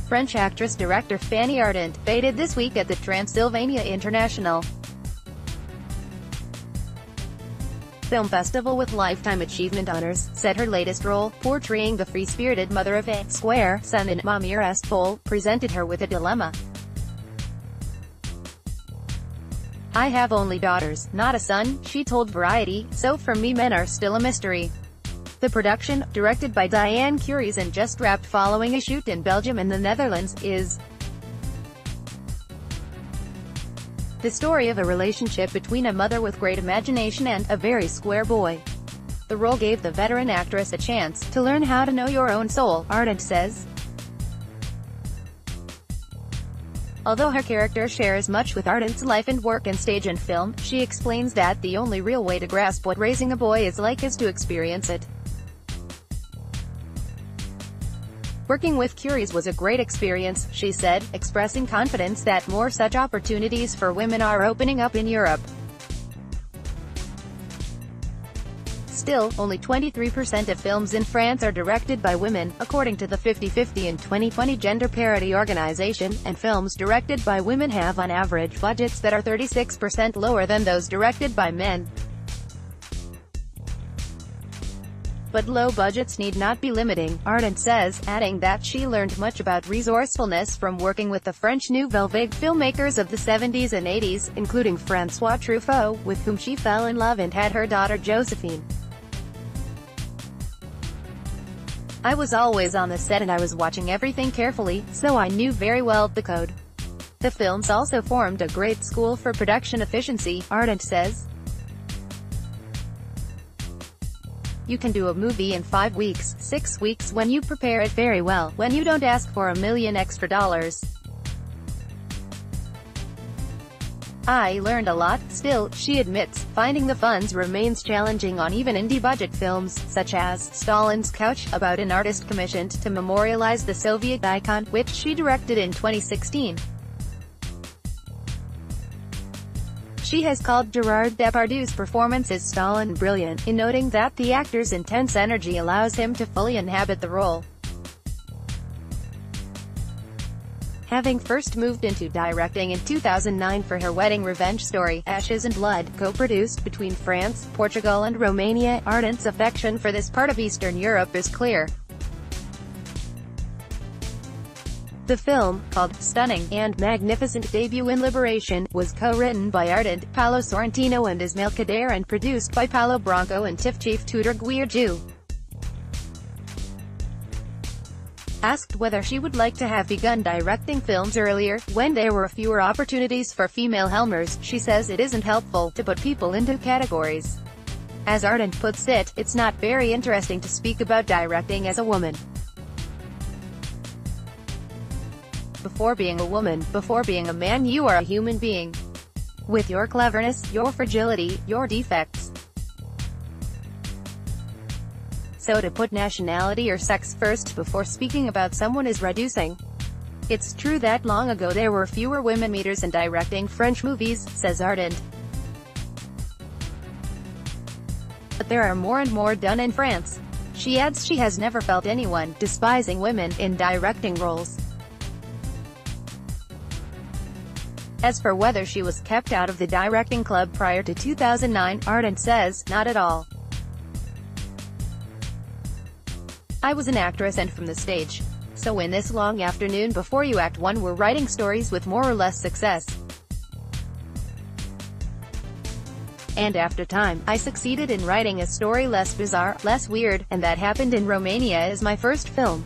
French actress-director Fanny Ardant, feted this week at the Transilvania International Film Festival with Lifetime Achievement Honors, said her latest role, portraying the free-spirited mother of a square son in Mere Est Folle, presented her with a dilemma. "I have only daughters, not a son," she told Variety, "so for me men are still a mystery." The production, directed by Diane Kurys and just wrapped following a shoot in Belgium and the Netherlands, is the story of a relationship between a mother with great imagination and a very square boy. The role gave the veteran actress a chance to learn how to know your own soul, Ardant says. Although her character shares much with Ardant's life and work in stage and film, she explains that the only real way to grasp what raising a boy is like is to experience it. "Working with Kurys was a great experience," she said, expressing confidence that more such opportunities for women are opening up in Europe. Still, only 23% of films in France are directed by women, according to the 50-50 in 2020 gender parity organization, and films directed by women have on average budgets that are 36% lower than those directed by men. But low budgets need not be limiting, Ardant says, adding that she learned much about resourcefulness from working with the French Nouvelle Vague filmmakers of the 70s and 80s, including François Truffaut, with whom she fell in love and had her daughter Josephine. "I was always on the set and I was watching everything carefully, so I knew very well the code." The films also formed a great school for production efficiency, Ardant says. "You can do a movie in 5 weeks, 6 weeks when you prepare it very well, when you don't ask for $1 million extra dollars. I learned a lot. Still," she admits, finding the funds remains challenging on even indie-budget films, such as Stalin's Couch, about an artist commissioned to memorialize the Soviet icon, which she directed in 2016. She has called Gerard Depardieu's performance as Stalin brilliant, in noting that the actor's intense energy allows him to fully inhabit the role. Having first moved into directing in 2009 for her wedding revenge story, Ashes and Blood, co-produced between France, Portugal and Romania, Ardant's affection for this part of Eastern Europe is clear. The film, called Stunning and Magnificent Debut in Liberation, was co-written by Ardant, Paolo Sorrentino and Ismail Kader and produced by Paolo Branco and TIFF chief Tudor Guirju. Asked whether she would like to have begun directing films earlier, when there were fewer opportunities for female helmers, she says it isn't helpful to put people into categories. As Ardant puts it, "It's not very interesting to speak about directing as a woman. Before being a woman, before being a man, you are a human being. With your cleverness, your fragility, your defects. So to put nationality or sex first before speaking about someone is reducing." It's true that long ago there were fewer women meters in directing French movies, says Ardant. But there are more and more done in France. She adds she has never felt anyone despising women in directing roles. As for whether she was kept out of the directing club prior to 2009, Ardant says, "Not at all. I was an actress and from the stage. So in this long afternoon before you act one we're writing stories with more or less success. And after time, I succeeded in writing a story less bizarre, less weird, and that happened in Romania as my first film.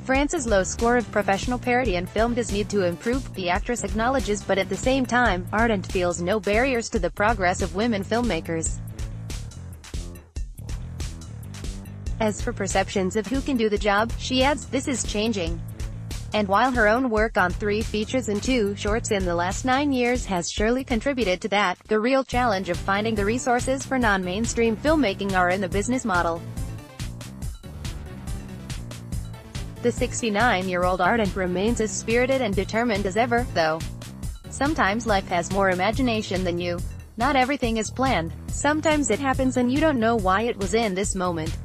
France's low score of professional parody and film does need to improve," the actress acknowledges, but at the same time, Ardant feels no barriers to the progress of women filmmakers. As for perceptions of who can do the job, she adds, "This is changing." And while her own work on 3 features and 2 shorts in the last 9 years has surely contributed to that, the real challenge of finding the resources for non-mainstream filmmaking are in the business model. The 69-year-old Ardant remains as spirited and determined as ever, though. "Sometimes life has more imagination than you. Not everything is planned. Sometimes it happens and you don't know why it was in this moment.